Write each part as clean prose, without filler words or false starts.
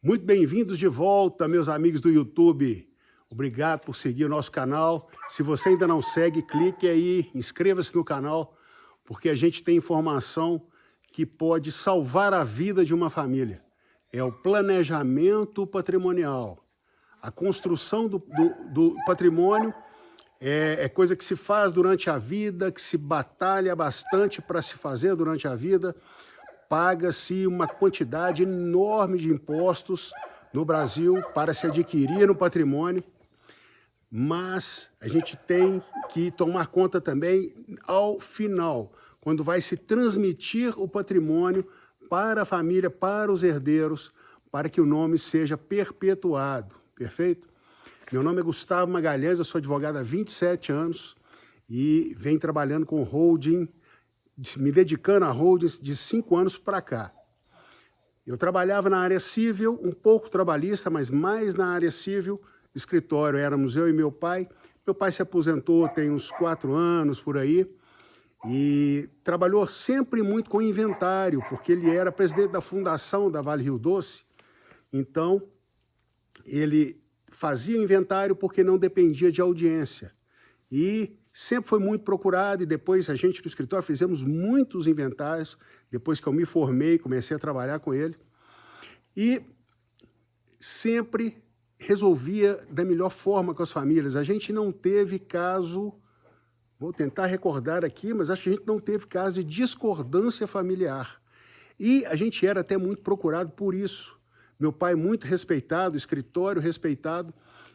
Muito bem-vindos de volta, meus amigos do YouTube. Obrigado por seguir o nosso canal. Se você ainda não segue, clique aí, inscreva-se no canal, porque a gente tem informação que pode salvar a vida de uma família. É o planejamento patrimonial. A construção do patrimônio é coisa que se faz durante a vida, que se batalha bastante para se fazer durante a vida. Paga-se uma quantidade enorme de impostos no Brasil para se adquirir no patrimônio, mas a gente tem que tomar conta também ao final, quando vai se transmitir o patrimônio para a família, para os herdeiros, para que o nome seja perpetuado, perfeito? Meu nome é Gustavo Magalhães, eu sou advogado há 27 anos e venho trabalhando com holding, me dedicando a holdings de 5 anos para cá. Eu trabalhava na área civil, um pouco trabalhista, mas mais na área civil. Escritório éramos eu e meu pai. Meu pai se aposentou tem uns 4 anos por aí e trabalhou sempre muito com inventário, porque ele era presidente da fundação da Vale Rio Doce. Então, ele fazia inventário porque não dependia de audiência. E sempre foi muito procurado, e depois a gente no escritório fizemos muitos inventários, depois que eu me formei, comecei a trabalhar com ele, e sempre resolvia da melhor forma com as famílias. A gente não teve caso, vou tentar recordar aqui, mas acho que a gente não teve caso de discordância familiar. E a gente era até muito procurado por isso. Meu pai muito respeitado, escritório respeitado,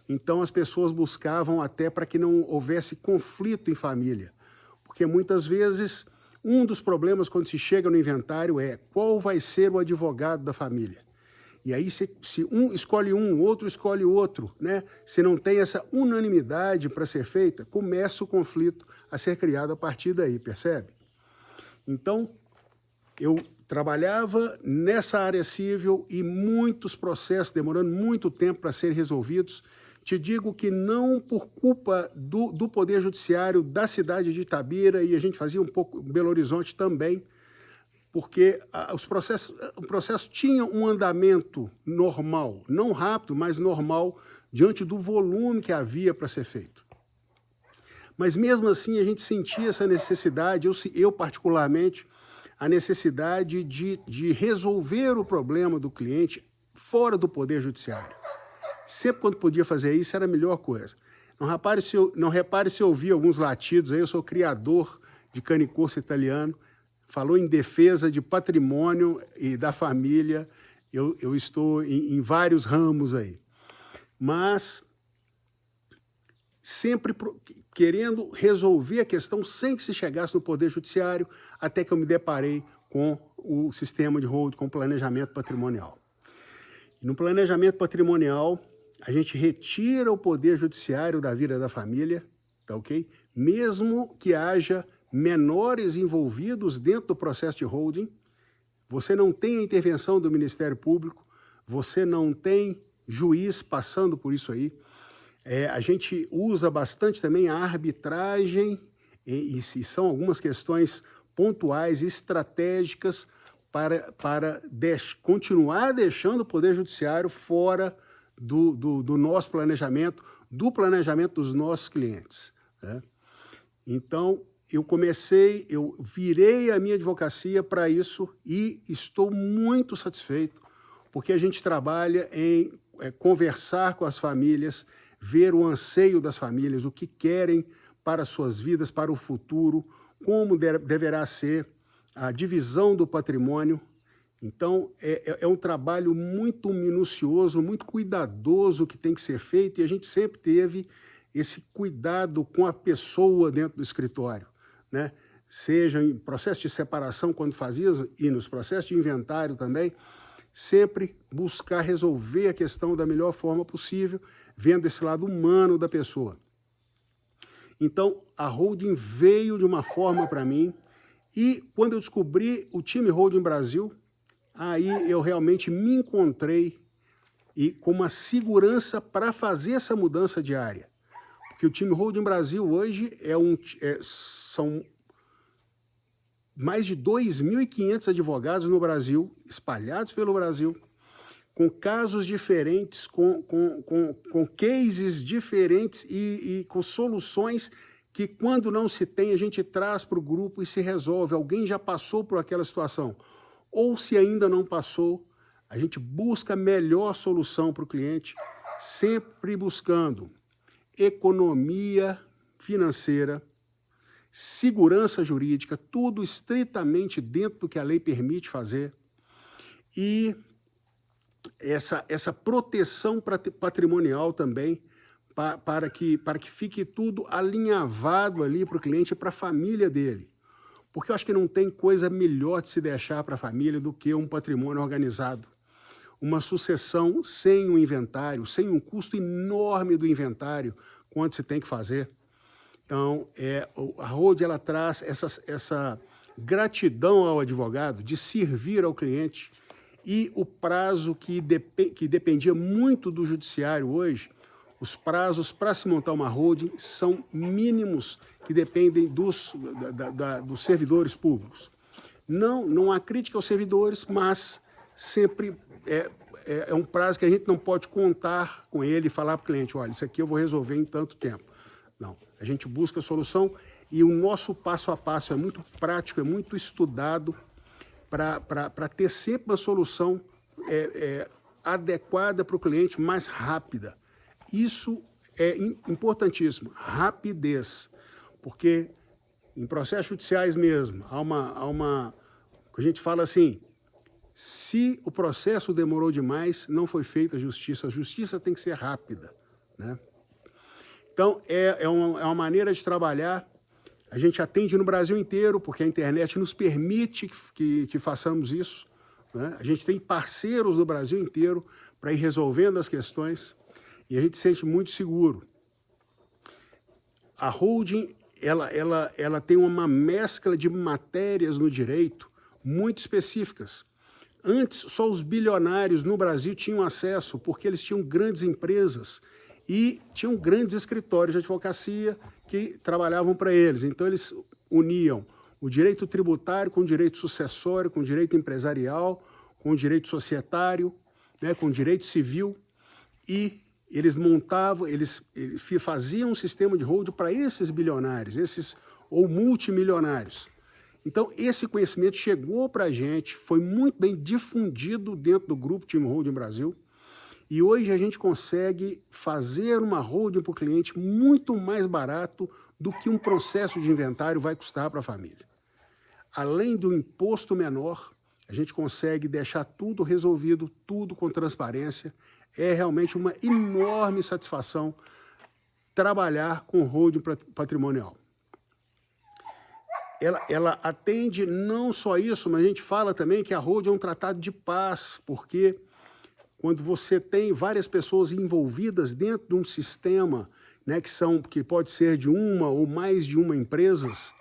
então as pessoas buscavam até para que não houvesse conflito em família. Porque muitas vezes um dos problemas quando se chega no inventário é qual vai ser o advogado da família. E aí se um escolhe um, o outro escolhe outro, né? Se não tem essa unanimidade para ser feita, começa o conflito a ser criado a partir daí, percebe? Então, eu trabalhava nessa área civil e muitos processos demorando muito tempo para serem resolvidos. Te digo que não por culpa do Poder Judiciário da cidade de Itabira, e a gente fazia um pouco Belo Horizonte também, porque o processo tinha um andamento normal, não rápido, mas normal, diante do volume que havia para ser feito. Mas mesmo assim a gente sentia essa necessidade, eu particularmente, a necessidade de resolver o problema do cliente fora do Poder Judiciário. Sempre quando podia fazer isso, era a melhor coisa. Não repare se eu ouvi alguns latidos aí, eu sou criador de cane corso italiano, falou em defesa de patrimônio e da família, eu estou em vários ramos aí. Mas sempre querendo resolver a questão sem que se chegasse no Poder Judiciário, até que eu me deparei com o sistema de holding, com planejamento patrimonial. E no planejamento patrimonial, a gente retira o Poder Judiciário da vida da família, tá ok? Mesmo que haja menores envolvidos dentro do processo de holding, você não tem a intervenção do Ministério Público, você não tem juiz passando por isso aí. A gente usa bastante também a arbitragem, e são algumas questões pontuais, estratégicas, para continuar deixando o Poder Judiciário fora do nosso planejamento, do planejamento dos nossos clientes, né? Então, eu virei a minha advocacia para isso e estou muito satisfeito, porque a gente trabalha em conversar com as famílias, ver o anseio das famílias, o que querem para suas vidas, para o futuro, como deverá ser a divisão do patrimônio. Então, é um trabalho muito minucioso, muito cuidadoso que tem que ser feito, e a gente sempre teve esse cuidado com a pessoa dentro do escritório, né? Seja em processo de separação, quando fazia, e nos processos de inventário também, sempre buscar resolver a questão da melhor forma possível, vendo esse lado humano da pessoa. Então, a holding veio de uma forma para mim, e quando eu descobri o time Holding Brasil, aí eu realmente me encontrei e com uma segurança para fazer essa mudança diária. Porque o time Holding Brasil hoje são mais de 2.500 advogados no Brasil, espalhados pelo Brasil, com casos diferentes, com cases diferentes e com soluções que, quando não se tem, a gente traz para o grupo e se resolve. Alguém já passou por aquela situação. Ou se ainda não passou, a gente busca a melhor solução para o cliente, sempre buscando economia financeira, segurança jurídica, tudo estritamente dentro do que a lei permite fazer, e essa proteção patrimonial também, para que fique tudo alinhavado ali para o cliente e para a família dele. Porque eu acho que não tem coisa melhor de se deixar para a família do que um patrimônio organizado. Uma sucessão sem um inventário, sem um custo enorme do inventário, quanto se tem que fazer. Então, a Hold, ela traz essa gratidão ao advogado de servir ao cliente, e o prazo que dependia muito do judiciário hoje, os prazos para se montar uma holding são mínimos, que dependem dos servidores públicos. Não há crítica aos servidores, mas sempre é um prazo que a gente não pode contar com ele e falar para o cliente, olha, isso aqui eu vou resolver em tanto tempo. Não, a gente busca a solução, e o nosso passo a passo é muito prático, é muito estudado, para ter sempre uma solução adequada para o cliente, mais rápida. Isso é importantíssimo, rapidez, porque em processos judiciais mesmo, a gente fala assim, se o processo demorou demais, não foi feita a justiça tem que ser rápida, né? Então, é uma maneira de trabalhar. A gente atende no Brasil inteiro, porque a internet nos permite que façamos isso, né? A gente tem parceiros no Brasil inteiro para ir resolvendo as questões, e a gente se sente muito seguro. A holding, ela tem uma mescla de matérias no direito muito específicas. Antes, só os bilionários no Brasil tinham acesso, porque eles tinham grandes empresas e tinham grandes escritórios de advocacia que trabalhavam para eles. Então, eles uniam o direito tributário com o direito sucessório, com o direito empresarial, com o direito societário, né, com o direito civil, e eles montavam, eles faziam um sistema de holding para esses bilionários, ou multimilionários. Então, esse conhecimento chegou para a gente, foi muito bem difundido dentro do grupo Team Holding Brasil, e hoje a gente consegue fazer uma holding para o cliente muito mais barato do que um processo de inventário vai custar para a família. Além do imposto menor, a gente consegue deixar tudo resolvido, tudo com transparência. É realmente uma enorme satisfação trabalhar com holding patrimonial. Ela atende não só isso, mas a gente fala também que a holding é um tratado de paz, porque quando você tem várias pessoas envolvidas dentro de um sistema, né, que pode ser de uma ou mais de uma empresas,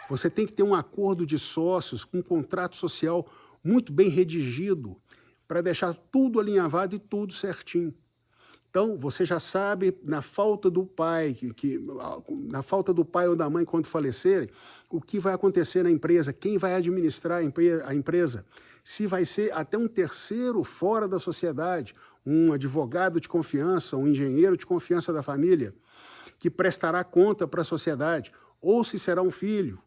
você tem que ter um acordo de sócios, com um contrato social muito bem redigido, para deixar tudo alinhavado e tudo certinho. Então, você já sabe, na falta do pai, na falta do pai ou da mãe quando falecerem, o que vai acontecer na empresa, quem vai administrar a empresa, se vai ser até um terceiro fora da sociedade, um advogado de confiança, um engenheiro de confiança da família, que prestará conta para a sociedade, ou se será um filho,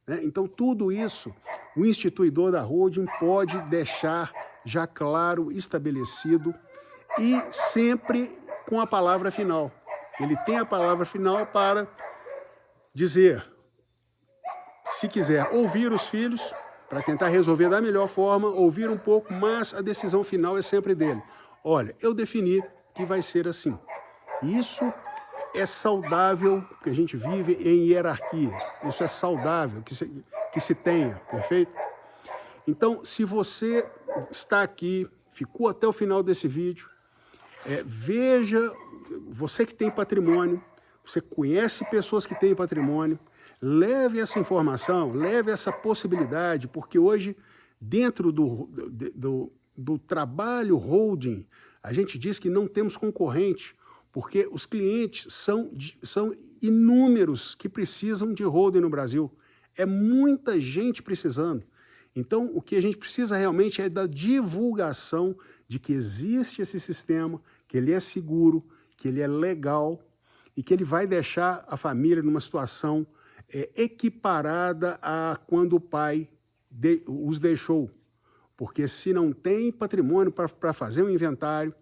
né? Então, tudo isso, o instituidor da holding pode deixar já claro, estabelecido, e sempre com a palavra final. Ele tem a palavra final para dizer, se quiser ouvir os filhos, para tentar resolver da melhor forma, ouvir um pouco, mas a decisão final é sempre dele. Olha, eu defini que vai ser assim. Isso é saudável, porque a gente vive em hierarquia. Isso é saudável, que se tenha, perfeito? Então, se você está aqui, ficou até o final desse vídeo, veja, você que tem patrimônio, você conhece pessoas que têm patrimônio, leve essa informação, leve essa possibilidade, porque hoje, dentro do trabalho holding, a gente diz que não temos concorrente, porque os clientes são inúmeros que precisam de holding no Brasil. É muita gente precisando. Então, o que a gente precisa realmente é da divulgação de que existe esse sistema, que ele é seguro, que ele é legal e que ele vai deixar a família numa situação equiparada a quando o pai os deixou. Porque se não tem patrimônio para fazer um inventário,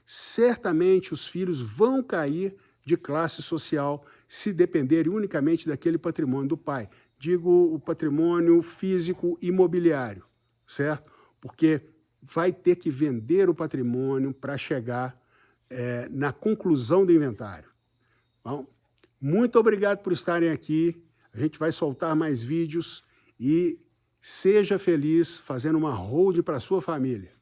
certamente os filhos vão cair de classe social se dependerem unicamente daquele patrimônio do pai. Digo o patrimônio físico imobiliário, certo? Porque vai ter que vender o patrimônio para chegar na conclusão do inventário. Bom, muito obrigado por estarem aqui. A gente vai soltar mais vídeos e seja feliz fazendo uma holding para a sua família.